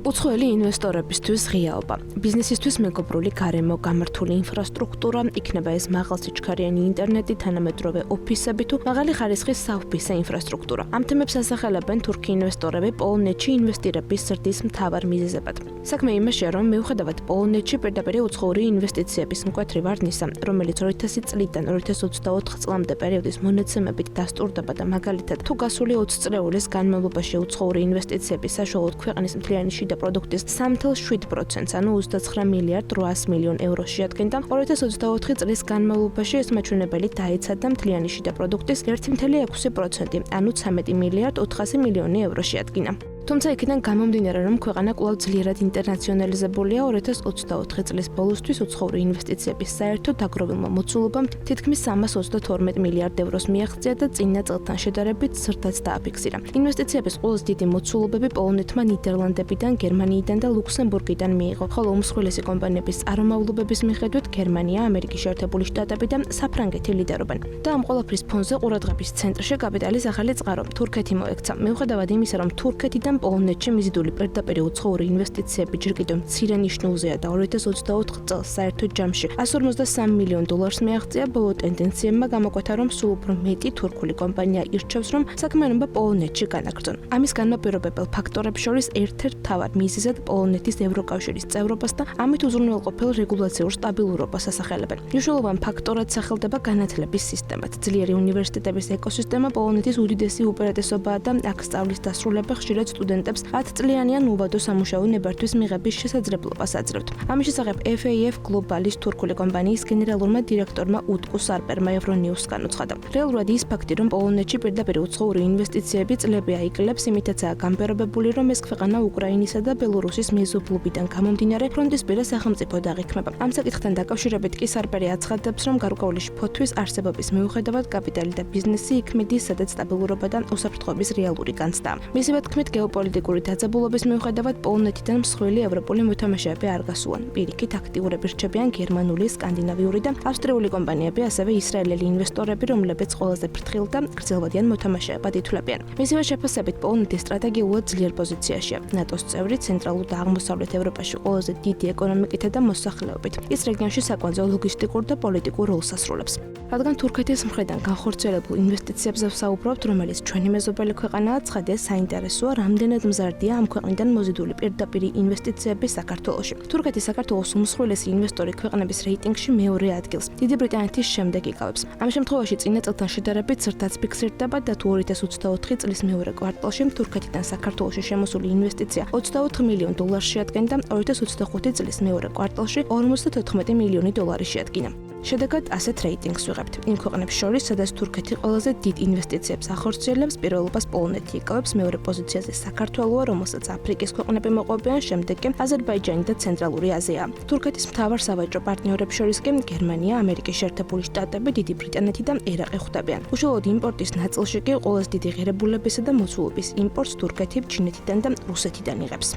უცხოელი ინვესტორებისთვის ღიაობა. ბიზნესისთვის მეგობრული გარემო, გამართული ინფრასტრუქტურა, იქნება ეს მაღალსიჩქარიანი ინტერნეტი, თანამედროვე ოფისები თუ მაღალი ხარისხის საოფისე ინფრასტრუქტურა. ამ თემებს ასახელებენ თურქი ინვესტორები პოლონეთში ინვესტირების ზრდის მთავარ მიზეზებად. საქმე იმაშია, რომ მიუხედავად პოლონეთში პირდაპირ უცხოური ინვესტიციების მკვეთრი ვარდნისა, რომელიც 2000 წლიდან 2024 წლამდე პერიოდის მონაცემებით დასტურდება და მაგალითად თუ გასული 20 წლეულის განმავლობაში უცხოური ინვესტიციების საშუალოდ ქვეყნის მთლიანი შიდა პროდუქტის 3.7%, ანუ 29 მილიარდ 800 მილიონ ევროს შეადგენდა. 2024 წლის განმავლობაში ეს მაჩვენებელი დაეცადა მთლიანი შიდა პროდუქტის 1.6%, ანუ 13 მილიარდ 400 მილიონი ევრო შეადგინა. თუმცა იქიდან გამომდინარე, რომ ქვეყანა კვლავ ძლიერად ინტერნაციონალიზებულია, 2024 წლის ბოლოსთვის უცხოური ინვესტიციების საერთო დაგროვილმა მოცულობამ თითქმის 322 მილიარდ ევროს მიაღწია და წინა წელთან შედარებით ზრდაც დააფიქსირა. ინვესტიციების ყველაზე დიდი მოცულობები პოლონეთმა ნიდერლანდებიდან, გერმანიიდან და ლუქსემბურგიდან მიიღო, ხოლო უმსხვილესი კომპანიების წარმომავლობების მიხედვით გერმანია, ამერიკის შეერთებული შტატები და საფრანგეთი ლიდერობენ. და ამ ყველაფრის ფონზე ყურადღების ცენტრში კაპიტალის ახალი წყარო თურქეთი მოექცა. მიუხედავად იმისა, რომ თურქეთიდან პოლონეთში მიზიდული პირდაპირ უცხოური ინვესტიციები ჯერ კიდევ მცირე ნიშნულზეა და 2024 წელს საერთო ჯამში 153 მილიონ დოლარს მიაღწია, ბოლო ტენდენციებმა გამოკვეთა, რომ სულ უფრო მეტი თურქული კომპანია ირჩევს, რომ საქმიანობა პოლონეთში განაგრძონ. ამის განმაპირობებელ ფაქტორებს შორის ერთ-ერთ მთავარ მიზეზად პოლონეთის ევროკავშირის წევრობას და ამით უზრუნველყოფილ რეგულაციურ სტაბილურობას ასახელებენ. მნიშვნელოვან ფაქტორად სახელდება განათლების სისტემად. ძლიერი უნივერსიტეტების ეკოსისტემა პოლონეთის უდიდესი უპირატესობაა და აქ სწავლის დასრულება ხშირად სტუდენტებს 10 წლიანი ან უვადო სამუშაო ნებართვის მიღების შესაძლებლობას აძლევთ. ამის შესახებ FAF გლობალის თურქული კომპანიის გენერალურმა დირექტორმა უტკუ სარპერმა ევრონიუსს განუცხადა. რეალურად ის ფაქტი, რომ პოლონეთში პირდაპირ უცხოური ინვესტიციები წლები აიკლებს, იმითაცაა გამპირობებული, რომ ეს ქვეყანა უკრაინისა და ბელორუსის მეზობლობიდან გამომდინარე ფრონტისპირა სახელმწიფოდ აღიქმება. ამ საკითხთან დაკავშირებით კი სარპერი აცხადებს, რომ გარკვეული შფოთვის არსებობის მიუხედავად კაპიტალი და ბიზნესი იქ მიდის, სადაც სტაბილურობა და უსაფრთხოების რეალური განცდაა. მისივე თქმით, გეოპოლიტიკური დაძაბულობის მიუხედავად პოლონეთიდან მსხვილი ევროპული მოთამაშეები არ გასულან. პირიქით აქტიურები რჩებიან გერმანული, სკანდინავიური და ავსტრიული კომპანიები, ასევე ისრაელელი ინვესტორები, რომლებიც ყველაზე ფრთხილ და გრძელვადიან მოთამაშეებად ითვლებიან. მისივე შეფასებით პოლონეთი სტრატეგიულად ძლიერ პოზიციაშია. ნატოს წევრი, ცენტრალურ და აღმოსავლეთ ევროპაში ყველაზე დიდი ეკონომიკითა და მოსახლეობით. ის რეგიონში საკვანძო ლოგისტიკურ და პოლიტიკურ როლს ასრულებს. რადგან თურქეთის მხრიდან განხორციელებულ ინვესტიციებზე ვსაუბრობთ, რომელიც ჩვენი მეზობელი ქვეყანაა, ცხადია საინტერესოა, რამდენად მზარდია ამ ქვეყნიდან მოზიდული პირდაპირი ინვესტიციები საქართველოში. თურქეთი საქართველოს უმსხვილესი ინვესტორი ქვეყნების რეიტინგში მეორე ადგილს, დიდი ბრიტანეთის შემდეგ იკავებს. ამ შემთხვევაში წინა წელთან შედარებით ზრდაც ფიქსირდება და თუ 2024 წლის მეორე კვარტალში თურქეთიდან საქართველოში შემოსული ინვესტიცია 24 მილიონ დოლარს შეადგენდა, 2025 წლის მეორე კვარტალში 54 მილიონი დოლარი შეადგინა. შედეგად ასეთ რეიტინგს ვიღებთ. იმ ქვეყნებს შორის, სადაც თურქეთი ყველაზე დიდ ინვესტიციებს ახორციელებს, პირველობას პოლონეთი იკავებს, მეორე პოზიციაზე საქართველოა, რომელსაც აფრიკის ქვეყნები მოყვებიან, შემდეგ კი აზერბაიჯანი და ცენტრალური აზია. თურქეთის მთავარ სავაჭრო პარტნიორებს შორის კი გერმანია, ამერიკის შეერთებული შტატები, დიდი ბრიტანეთი და ერაყი ხვდებიან. უშუალოდ იმპორტის ნაწილში კი ყველაზე დიდი ღირებულებისა და მოცულობის იმპორტს თურქეთი, ჩინეთიდან და რუსეთიდან იღებს.